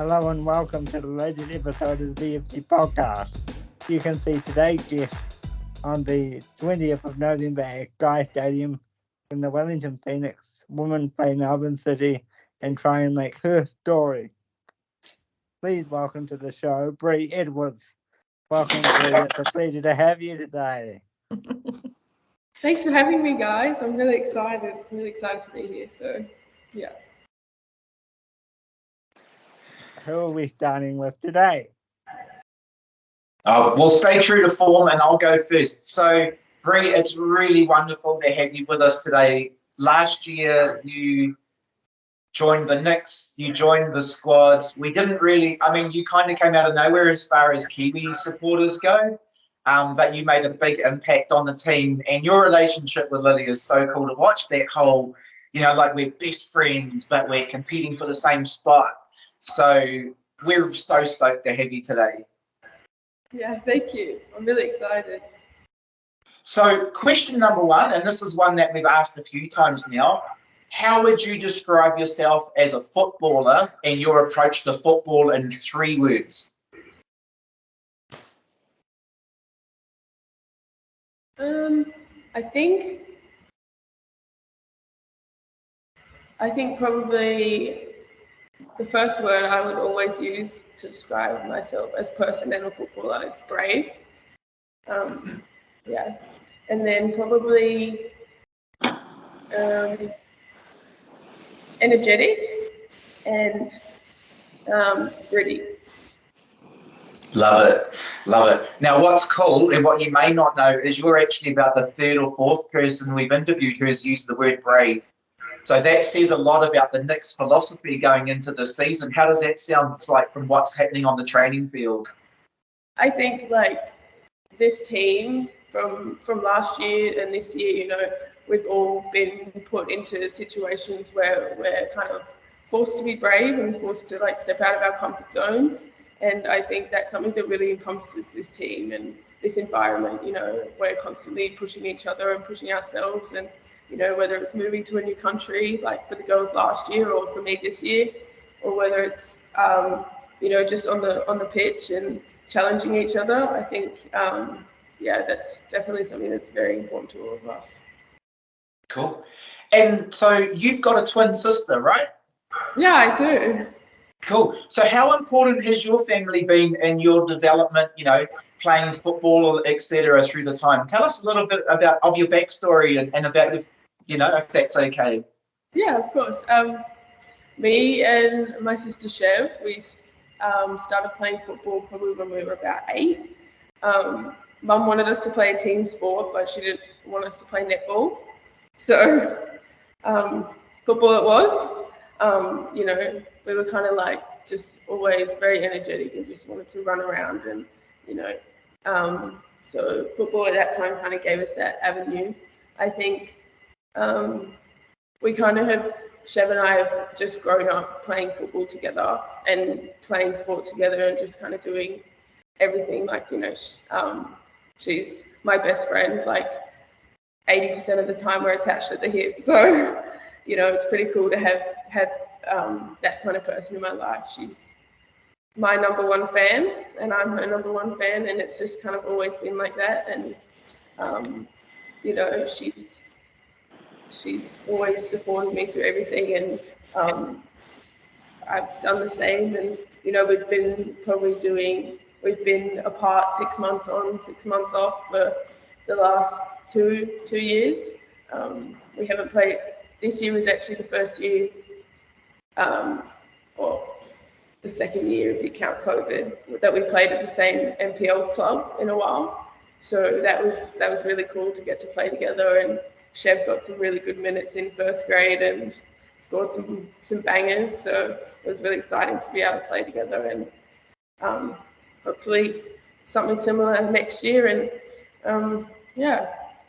Hello and welcome to the latest episode of the VFC podcast. You can see today's guest on the 20th of November at Guy Stadium when the Wellington Phoenix women play Melbourne City and try and make her story. Please welcome to the show, Bree Edwards. Welcome, Bree. It's a pleasure to have you today. Thanks for having me, guys. I'm really excited. To be here. So, yeah. Who are we starting with today? We'll stay true to form and I'll go first. So, Bree, it's really wonderful to have you with us today. Last year, you joined the Knicks, you joined the squad. We didn't really, you kind of came out of nowhere as far as Kiwi supporters go, but you made a big impact on the team. And your relationship with Lily is so cool to watch. That whole, like we're best friends, but we're competing for the same spot. So we're so stoked to have you today. Yeah, thank you. I'm really excited. So question number one, and this is one that we've asked a few times now. How would you describe yourself as a footballer and your approach to football in 3 words? I think probably the first word I would always use to describe myself as person and a footballer is brave. Yeah, and then probably energetic and gritty. Love it. Love it. Now, what's cool and what you may not know is you're actually about the 3rd or 4th person we've interviewed who has used the word brave. So that says a lot about the Knicks' philosophy going into the season. How does that sound like from what's happening on the training field? I think this team from last year and this year, we've all been put into situations where we're kind of forced to be brave and forced to step out of our comfort zones. And I think that's something that really encompasses this team and this environment. We're constantly pushing each other and pushing ourselves, and whether it's moving to a new country, like for the girls last year, or for me this year, or whether it's just on the pitch and challenging each other. I think that's definitely something that's very important to all of us. Cool. And so you've got a twin sister, right? Yeah, I do. Cool. So how important has your family been in your development, playing football, etc., through the time? Tell us a little bit of your backstory and about your, if that's okay. Yeah, of course. Me and my sister Chev, we started playing football probably when we were about 8. Mum wanted us to play a team sport, but she didn't want us to play netball. So football it was. We were kind of just always very energetic and just wanted to run around and, so football at that time kind of gave us that avenue. I think we kind of have, Chev and I have just grown up playing football together and playing sports together and just kind of doing everything. She's my best friend, 80% of the time we're attached at the hip. So, it's pretty cool to have that kind of person in my life. She's my number one fan and I'm her number one fan, and it's just kind of always been like that. And, she's always supported me through everything, and I've done the same. And, we've been apart 6 months on, 6 months off for the last two years. We haven't played. This year was actually the first year, or the second year if you count COVID, that we played at the same NPL club in a while. So that was really cool to get to play together. And Chev got some really good minutes in first grade and scored some bangers. So it was really exciting to be able to play together, and hopefully something similar next year. And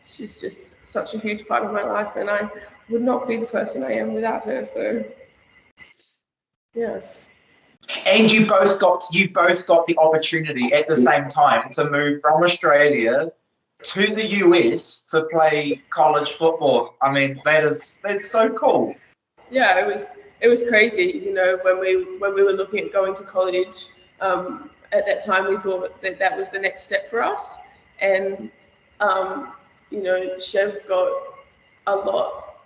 she's just such a huge part of my life, and I would not be the person I am without her. So, yeah. And you both got the opportunity at the same time to move from Australia to the US to play college football. That's so cool. Yeah, it was crazy, you know, when we were looking at going to college. At that time, we thought that was the next step for us, and you know, Chev got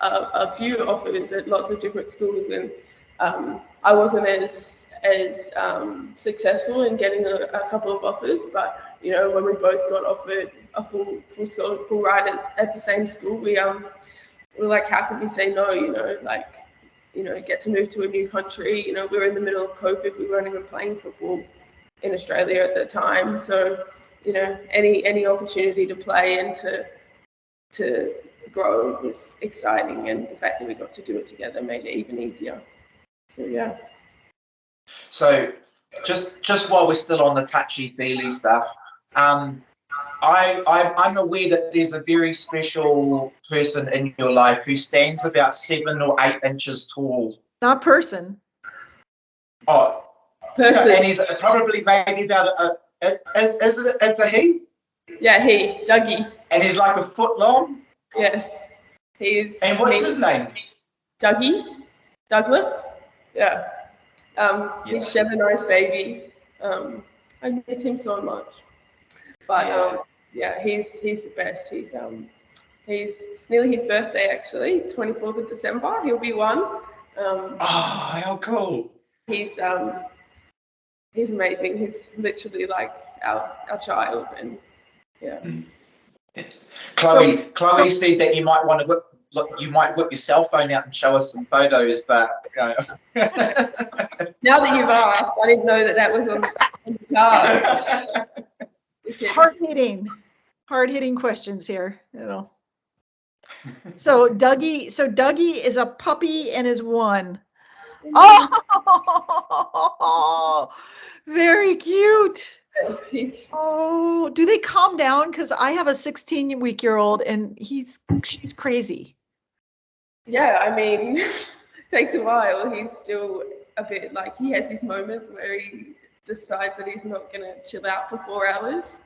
a few offers at lots of different schools, and I wasn't as successful in getting a couple of offers, but you know, when we both got offered a full ride at the same school, we're like, how could we say no? You know, like, you know, get to move to a new country. You know, we were in the middle of COVID. We weren't even playing football in Australia at the time. So, you know, any opportunity to play and to grow was exciting, and the fact that we got to do it together made it even easier. So yeah. So just while we're still on the touchy-feely stuff, I'm aware that there's a very special person in your life who stands about 7 or 8 inches tall. Not person. Oh, Person. and he's probably maybe about it's a he? Yeah, he, Dougie. And he's like a foot long? Yes. And what's his name? Dougie. Douglas. Yeah. He's Chev and I's baby. I miss him so much. But yeah, he's the best. It's nearly his birthday actually, 24th of December. He'll be 1. Oh, how cool! He's amazing. He's literally like our child, and yeah. Chloe said that you might want to whip your cell phone out and show us some photos, but Now that you've asked, I didn't know that was on the card. Hard-hitting questions here, you know. So Dougie is a puppy and is 1. Oh, very cute. Oh, do they calm down? Because I have a 16-week-old and she's crazy. Yeah, I mean, it takes a while. He's still a bit like, he has his moments where he decides that he's not going to chill out for 4 hours.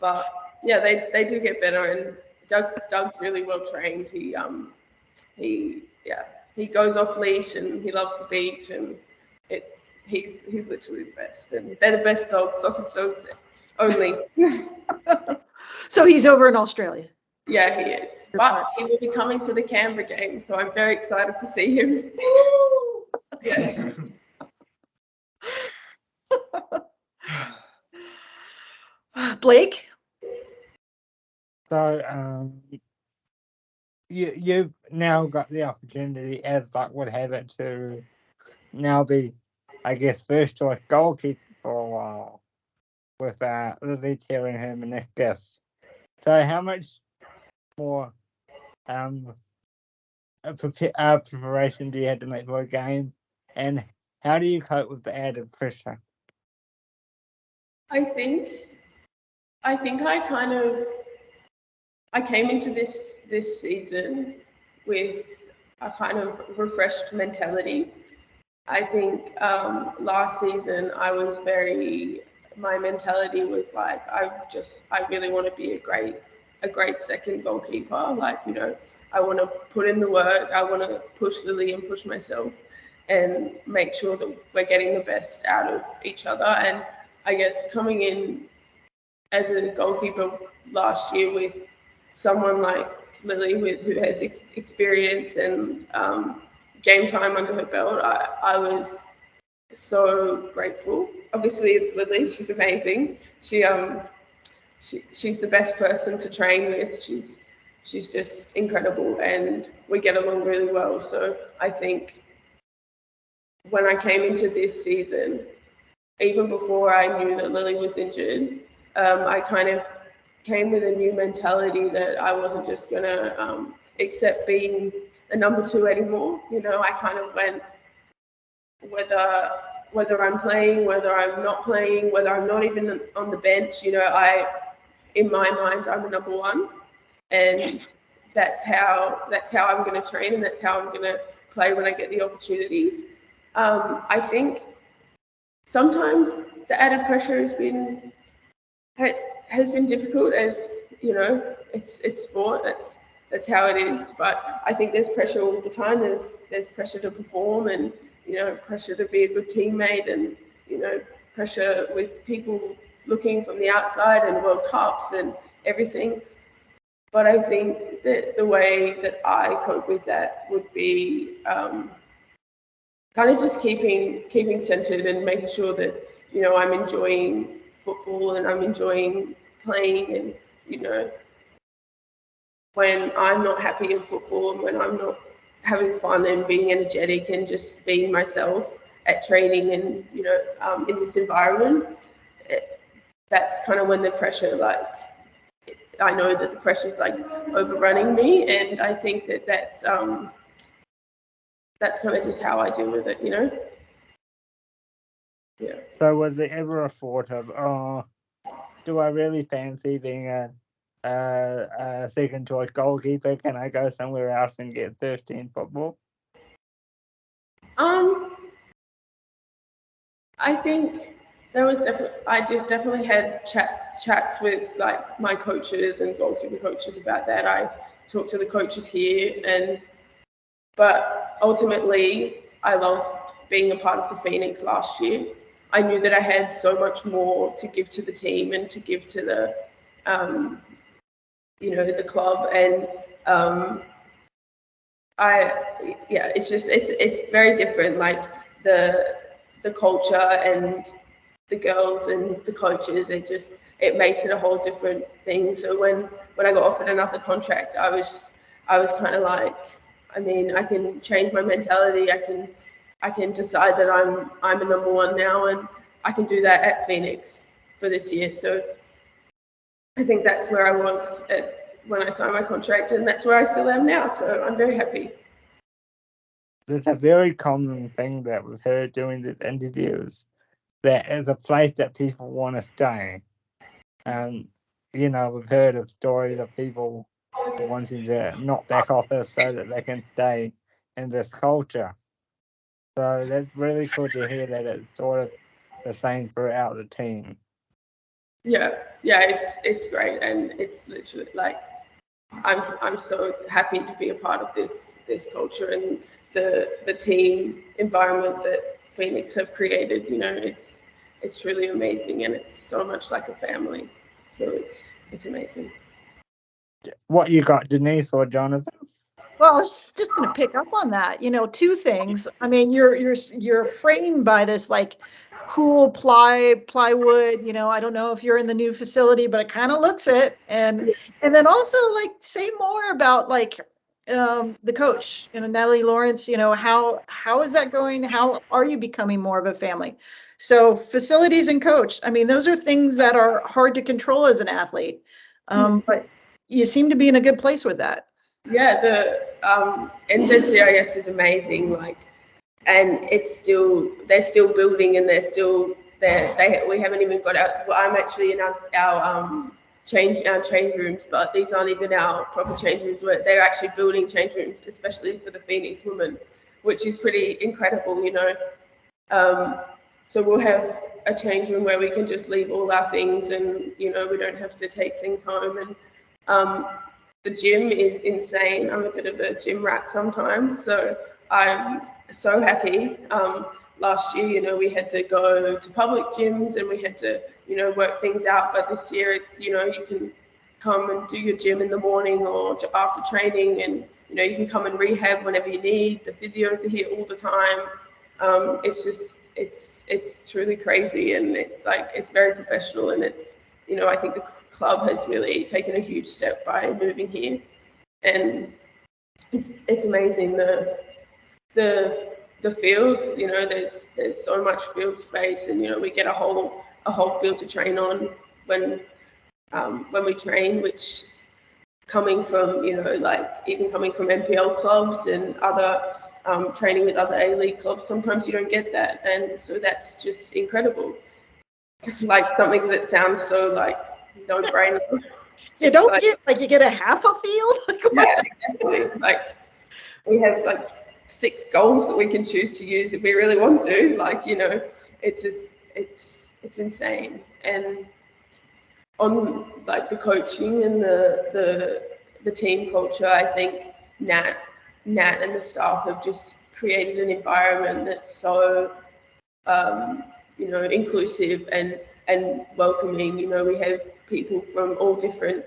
But yeah, they do get better, and Doug's really well trained. He goes off leash and he loves the beach, and he's literally the best, and they're the best dogs, sausage dogs only. So he's over in Australia. Yeah, he is. But he will be coming to the Canberra game, so I'm very excited to see him. Yes. Blake? So you've now got the opportunity, as luck would have it, to now be, I guess, first choice goalkeeper for a while with Lily tearing her meniscus. So how much more preparation do you have to make for a game, and how do you cope with the added pressure? I think I came into this season with a kind of refreshed mentality. I think last season my mentality was like, I really want to be a great second goalkeeper. Like, you know, I want to put in the work. I want to push Lily and push myself and make sure that we're getting the best out of each other. And I guess coming in as a goalkeeper last year with someone like Lily who has experience and game time under her belt, I was so grateful. Obviously, it's Lily. She's amazing. She's the best person to train with. She's just incredible, and we get along really well. So I think when I came into this season, even before I knew that Lily was injured, I kind of came with a new mentality that I wasn't just gonna accept being a number 2 anymore. You know, I kind of went, whether I'm playing, whether I'm not playing, whether I'm not even on the bench, you know, in my mind, I'm a number 1, and yes, that's how I'm going to train, and that's how I'm going to play when I get the opportunities. I think sometimes the added pressure has been difficult, as you know, it's sport. that's how it is. But I think there's pressure all the time. There's pressure to perform, and pressure to be a good teammate, and pressure with people looking from the outside, and World Cups and everything. But I think that the way that I cope with that would be kind of just keeping centered and making sure that I'm enjoying football and I'm enjoying playing, and when I'm not happy in football and when I'm not having fun and being energetic and just being myself at training and in this environment, that's kind of when the pressure, like, I know that the pressure is like overrunning me, and I think that that's kind of just how I deal with it, Yeah. So was there ever a thought of, oh, do I really fancy being a second choice goalkeeper? Can I go somewhere else and get thirsty in football? I think I definitely had chats with like my coaches and goalkeeper coaches about that. I talked to the coaches here, but ultimately I loved being a part of the Phoenix last year. I knew that I had so much more to give to the team and to give to the the club, and it's very different, like the culture and the girls and the coaches. It makes it a whole different thing. So when I got offered another contract, I was kind of like, I mean, I can change my mentality. I can decide that I'm a number one now, and I can do that at Phoenix for this year. So I think that's where I was when I signed my contract, and that's where I still am now. So I'm very happy. There's a very common thing that we've heard during these interviews, that is a place that people want to stay. And, we've heard of stories of people wanting to knock back office so that they can stay in this culture. So that's really cool to hear that it's sort of the same throughout the team. Yeah, it's great, and it's literally like I'm so happy to be a part of this culture and the team environment that Phoenix have created. It's truly amazing, and it's so much like a family. So it's amazing. What you got, Denise or Jonathan? Well, I was just going to pick up on that. Two things. I mean, you're framed by this like cool plywood. I don't know if you're in the new facility, but it kind of looks it. And then also like say more about like the coach, Natalie Lawrence. How is that going? How are you becoming more of a family? So facilities and coach. I mean, those are things that are hard to control as an athlete, but you seem to be in a good place with that. Yeah, the NZCIS is amazing, and they're still building, and they're still there. We haven't even got out. Well, I'm actually in our change rooms, but these aren't even our proper change rooms. They're actually building change rooms, especially for the Phoenix women, which is pretty incredible, So we'll have a change room where we can just leave all our things, and we don't have to take things home. And the gym is insane. I'm a bit of a gym rat sometimes, so I'm so happy. Last year, we had to go to public gyms and we had to, work things out. But this year, it's, you can come and do your gym in the morning or after training, and you can come and rehab whenever you need. The physios are here all the time. It's truly crazy, and it's very professional, and it's, I think the club has really taken a huge step by moving here, and it's amazing. The field, there's so much field space, and we get a whole field to train on when we train, which coming from even coming from NPL clubs and other training with other A-League clubs, sometimes you don't get that, and so that's just incredible. Like something that sounds so no-brainer. You don't get you get a half a field. Yeah, exactly. We have 6 goals that we can choose to use if we really want to. It's just it's insane. And on the coaching and the the team culture. I think Nat and the staff have just created an environment that's so inclusive and welcoming. We have people from all different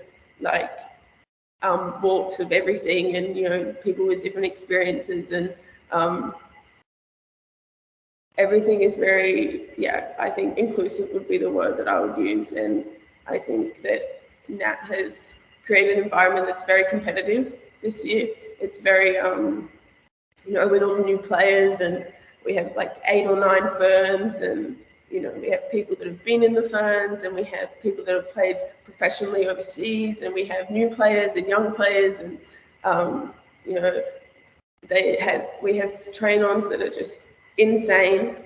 walks of everything, and people with different experiences, and everything is very, I think inclusive would be the word that I would use. And I think that Nat has created an environment that's very competitive this year. It's very, with all the new players, and we have 8 or 9 ferns, and we have people that have been in the ferns, and we have people that have played professionally overseas, and we have new players and young players, and we have train-ons that are just insane,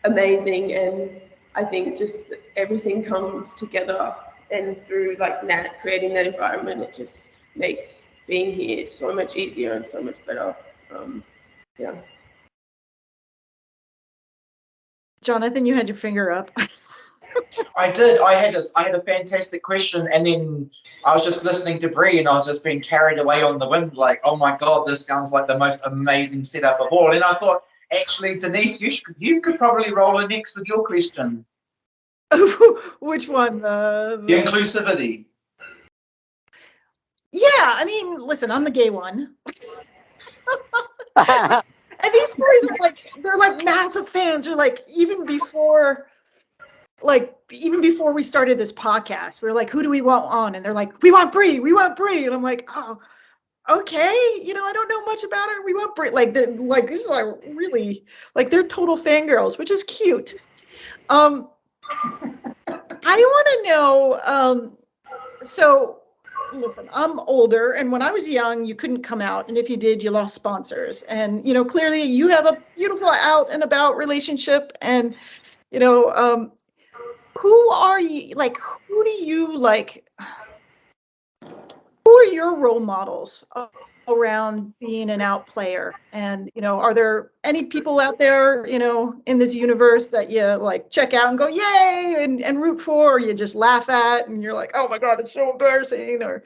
amazing. And I think just everything comes together, and through Nat creating that environment, it just makes being here so much easier and so much better. Yeah. Jonathan, you had your finger up. I did. I had a fantastic question, and then I was just listening to Bree, and I was just being carried away on the wind, like, oh my God, this sounds like the most amazing setup of all. And I thought, actually, Denise, you could probably roll in next with your question. Which one? The inclusivity. Yeah, I mean, listen, I'm the gay one. And these boys are they're massive fans. They're even before we started this podcast, we were like, who do we want on? And they're like, we want Bree. And I'm like, oh, okay. I don't know much about her. We want Bree. This is really, they're total fangirls, which is cute. I want to know, so listen, I'm older, and when I was young, you couldn't come out, and if you did, you lost sponsors. And clearly you have a beautiful out and about relationship, and who are you, who do you who are your role models around being an out player? And are there any people out there in this universe that you check out and go yay and root for, or you just laugh at and you're like, oh my God, it's so embarrassing? Or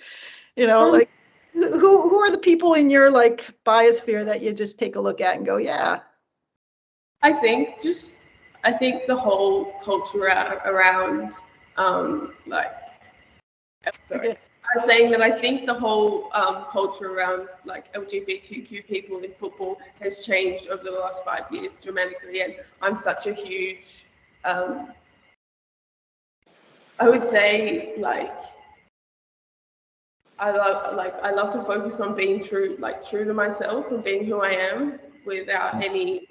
who are the people in your biosphere that you just take a look at and go, yeah? I think the whole culture around sorry. I was saying that I think the whole culture around LGBTQ people in football has changed over the last 5 years dramatically, and I'm such a huge I would say I love to focus on being true to myself and being who I am without any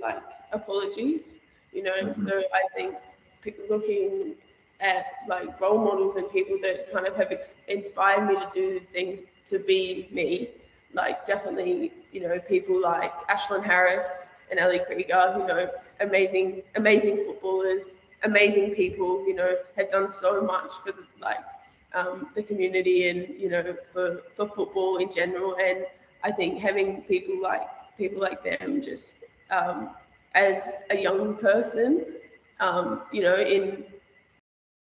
apologies, So I think looking at role models and people that kind of have inspired me to do things, to be me, definitely people like Ashlyn Harris and Ellie Krieger, amazing footballers, amazing people, have done so much for the community and for football in general. And I think having people like them just as a young person,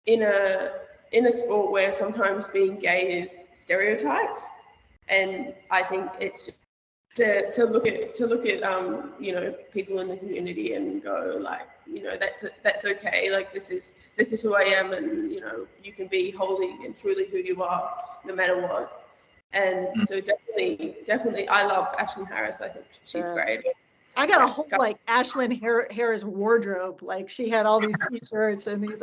in a sport where sometimes being gay is stereotyped, and I think it's just to look at people in the community and go that's okay, this is who I am, and you can be wholly and truly who you are no matter what. And so definitely I love Ashlyn Harris. I think she's great. I got a whole Ashlyn Harris wardrobe. She had all these t-shirts and these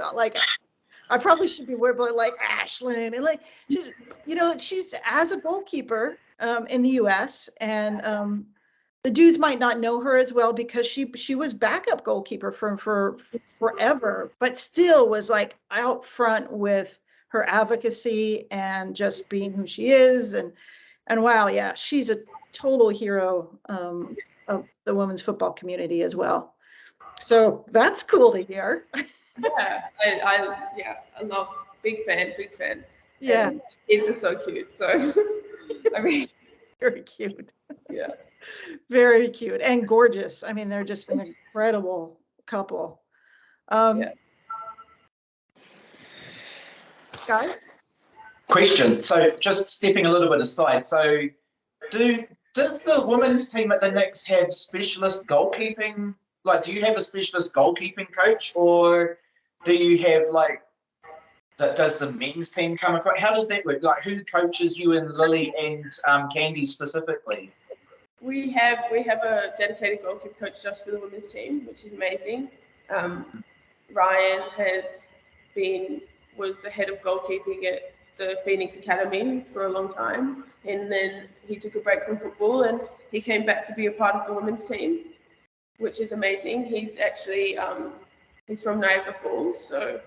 I probably should be wearing Ashlyn, and she's as a goalkeeper in the US, and the dudes might not know her as well because she was backup goalkeeper for forever, but still was out front with her advocacy and just being who she is. And wow, yeah, she's a total hero of the women's football community as well. So that's cool to hear. Yeah, I love, big fan. Yeah, and kids are so cute. So I mean, very cute. Yeah, very cute and gorgeous. I mean, they're just an incredible couple. Yeah. Guys, question. So just stepping a little bit aside. So does the women's team at the Knicks have specialist goalkeeping? Like, do you have a specialist goalkeeping coach, or do you have like? Does the men's team come across? How does that work? Like, who coaches you and Lily and Candy specifically? We have a dedicated goalkeeper coach just for the women's team, which is amazing. Ryan was the head of goalkeeping at the Phoenix Academy for a long time, and then he took a break from football and he came back to be a part of the women's team, which is amazing. He's actually he's from Niagara Falls, so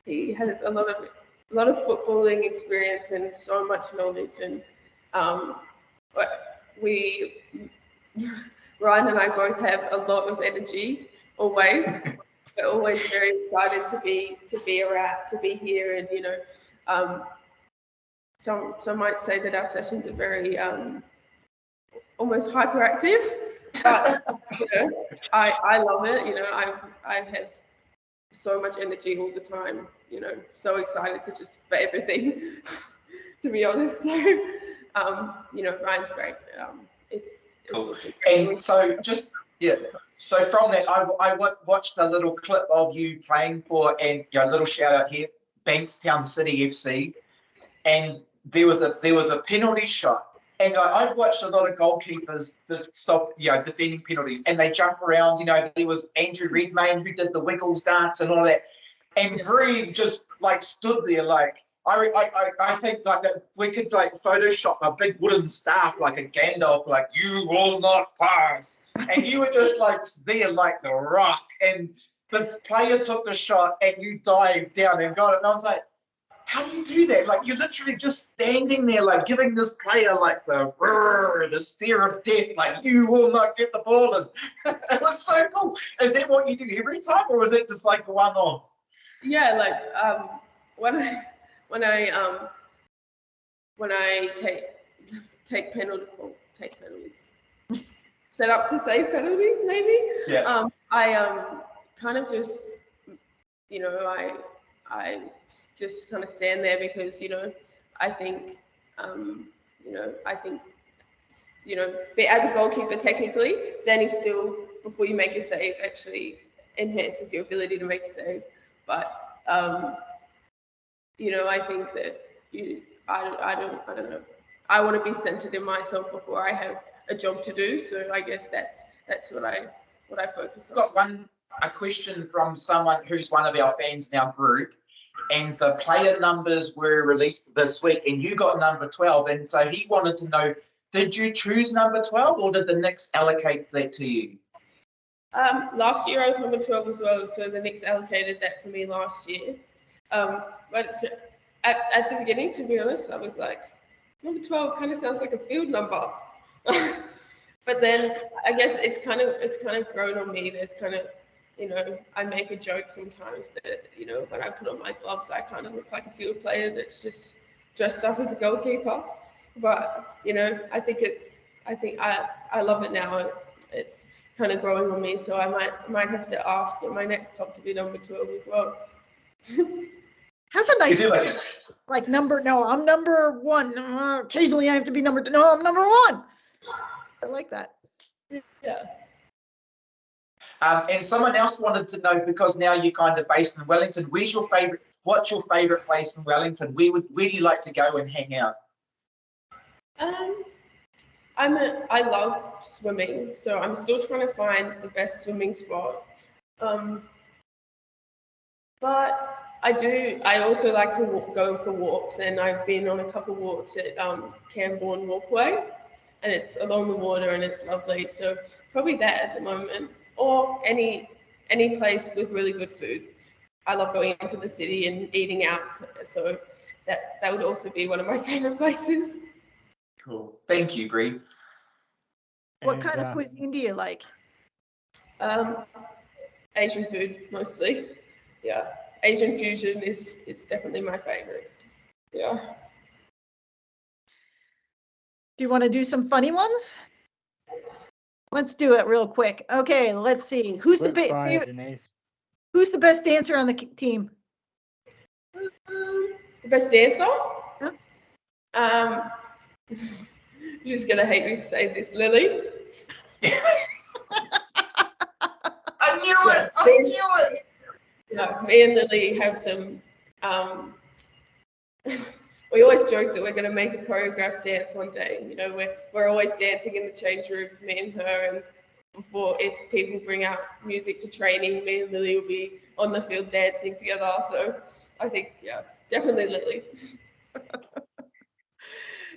he has a lot of footballing experience and so much knowledge. And Ryan and I both have a lot of energy always. We're always very excited to be here, and some might say that our sessions are very almost hyperactive, but I love it. I have so much energy all the time. So excited for everything. To be honest, so Ryan's great. It's cool. And so so from that, I watched a little clip of you playing for, and a little shout out here, Bankstown City FC, and there was a penalty shot, and I've watched a lot of goalkeepers that stop defending penalties, and they jump around. There was Andrew Redmayne who did the Wiggles dance and all that, and Bree just like stood there like. I think like that we could like Photoshop a big wooden staff like a Gandalf, like you will not pass, and you were just like there like the rock, and the player took the shot and you dived down and got it, and I was like, how do you do that? Like you're literally just standing there like giving this player like the stare of death, like you will not get the ball in. It was so cool. Is that what you do every time, or is it just like a one-off? Yeah, like when I take penalties, set up to save penalties, maybe. Yeah. I kind of just, I just kind of stand there because I think as a goalkeeper, technically standing still before you make a save actually enhances your ability to make a save, but I think that I don't know. I want to be centered in myself before I have a job to do. So I guess that's what I focus on. Got a question from someone who's one of our fans in our group, and the player numbers were released this week, and you got number 12, and so he wanted to know, did you choose number 12, or did the Knicks allocate that to you? Last year I was number 12 as well, so the Knicks allocated that for me last year. But at the beginning, to be honest, I was like, number 12 kind of sounds like a field number. But then I guess it's kind of grown on me. There's kind of, I make a joke sometimes that, when I put on my gloves, I kind of look like a field player that's just dressed up as a goalkeeper. But, I think I love it now. It's kind of growing on me, so I might have to ask for my next club to be number 12 as well. That's a nice like number. No, I'm number 1. Occasionally I have to be number 2. No, I'm number 1. I like that. Yeah. And someone else wanted to know, because now you're kind of based in Wellington, what's your favorite place in Wellington? Where do you like to go and hang out? I love swimming, so I'm still trying to find the best swimming spot. But I also like to go for walks, and I've been on a couple walks at Camborne Walkway, and it's along the water and it's lovely. So probably that at the moment, or any place with really good food. I love going into the city and eating out, so that would also be one of my favorite places. Cool. Thank you, Bree. What kind of cuisine do you like? Asian food mostly. Yeah, Asian fusion is definitely my favorite. Yeah. Do you want to do some funny ones? Let's do it real quick. Okay, let's see. Who's the best dancer on the team? The best dancer? You're just gonna hate me for saying this, Lily. I knew it! I knew it! Yeah, me and Lily have some. We always joke that we're going to make a choreographed dance one day. You know, we're always dancing in the change rooms, me and her, and before, if people bring out music to training, me and Lily will be on the field dancing together. So I think, yeah, definitely Lily.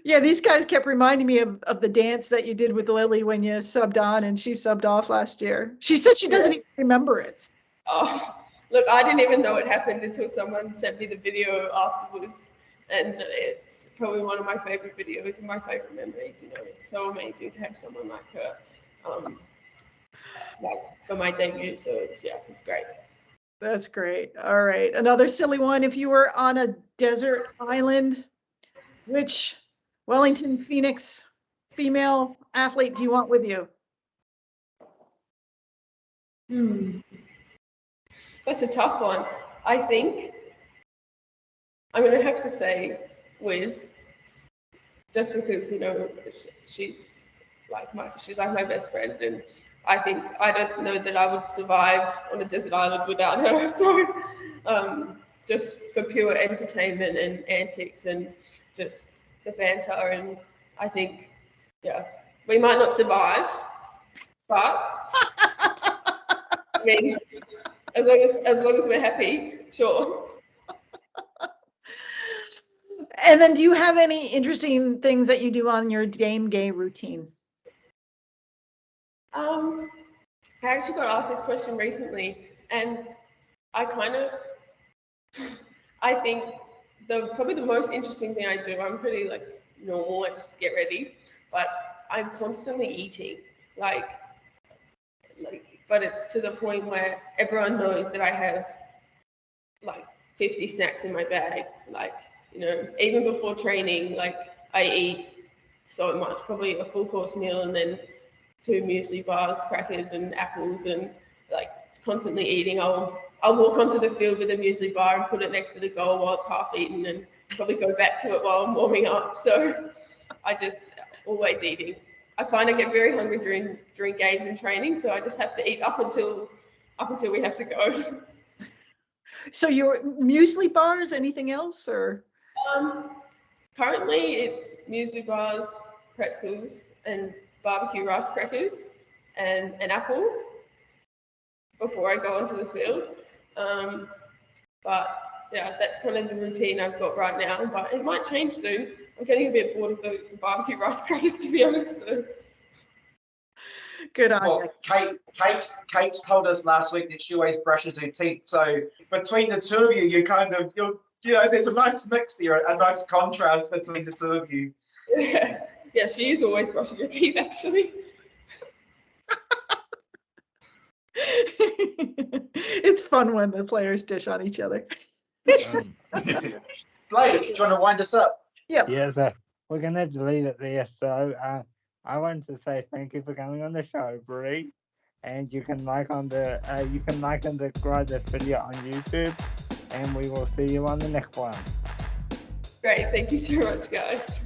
Yeah, these guys kept reminding me of the dance that you did with Lily when you subbed on and she subbed off last year. She said she doesn't even remember it. Oh, look, I didn't even know it happened until someone sent me the video afterwards. And it's probably one of my favorite videos and my favorite memories. You know, it's so amazing to have someone like her, like for my debut. So yeah, it's great. That's great. All right, another silly one. If you were on a desert island, which Wellington Phoenix female athlete do you want with you? That's a tough one. I think I'm going to have to say Wiz, just because, you know, she's like my best friend, and I don't know that I would survive on a desert island without her. So just for pure entertainment and antics and just the banter, and I think, yeah, we might not survive, but I mean, as long as we're happy, sure. And then do you have any interesting things that you do on your game day routine? I actually got asked this question recently, and I think probably the most interesting thing I do, I'm pretty like normal, I just get ready, but I'm constantly eating, like, but it's to the point where everyone knows that I have like 50 snacks in my bag, like, you know, even before training, like I eat so much, probably a full course meal and then 2 muesli bars, crackers and apples, and like constantly eating. I'll walk onto the field with a muesli bar and put it next to the goal while it's half eaten, and probably go back to it while I'm warming up. So I just always eating. I find I get very hungry during games and training, so I just have to eat up until we have to go. So your muesli bars, anything else, or? Currently it's muesli bars, pretzels, and barbecue rice crackers, and an apple before I go onto the field. But yeah, that's kind of the routine I've got right now, but it might change soon. I'm getting a bit bored of the barbecue rice crackers, to be honest. So. Good on Well, you. Kate told us last week that she always brushes her teeth. So between the two of you, there's a nice mix there, a nice contrast between the two of you. Yeah, she is always brushing her teeth, actually. It's fun when the players dish on each other. Blake, do you want to wind us up? Yeah. Yeah, so we're going to have to leave it there. So I want to say thank you for coming on the show, Bree. And you can like and subscribe this video on YouTube. And we will see you on the next one. Great, thank you so much, guys.